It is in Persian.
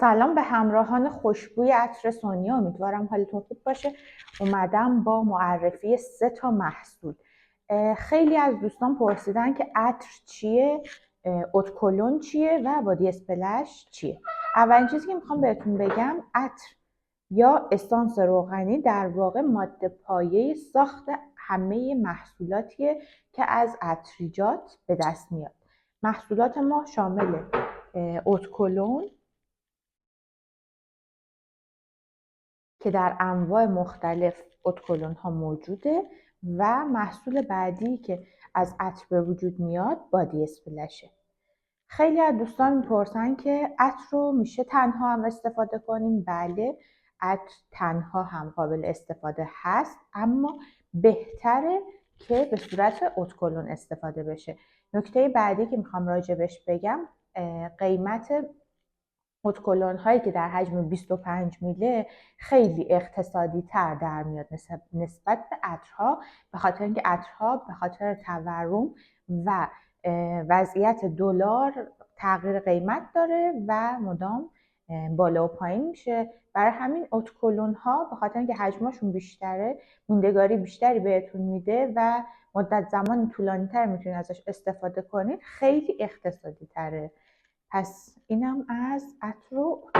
سلام به همراهان خوشبوی عطر سونیا، امیدوارم حالتون خوب باشه. اومدم با معرفی 3 تا محصول. خیلی از دوستان پرسیدن که عطر چیه، اتکلون چیه و بادی اسپلش چیه. اولین چیزی که میخوام بهتون بگم، عطر یا اسانس روغنی در واقع ماده پایه ساخت همه محصولاتیه که از عطریجات به دست میاد. محصولات ما شامل اتکلون که در انواع مختلف اتکلون ها موجوده و محصول بعدی که از عطر به وجود میاد بادی اسپلشه. خیلی از دوستان میپرسن که عطر رو میشه تنها هم استفاده کنیم. بله، عطر تنها هم قابل استفاده هست، اما بهتره که به صورت اتکلون استفاده بشه. نکته بعدی که میخوام راجبش بگم، قیمت اتکلون هایی که در حجم 25 میله خیلی اقتصادی تر در میاد نسبت به عطرها، به خاطر اینکه عطرها به خاطر تورم و وضعیت دلار تغییر قیمت داره و مدام بالا و پایین میشه. برای همین اتکلون ها به خاطر اینکه حجمشون بیشتره، موندگاری بیشتری بهتون میده و مدت زمان طولانی تر میتونید ازش استفاده کنید، خیلی اقتصادی تره. پس اینم از عطر و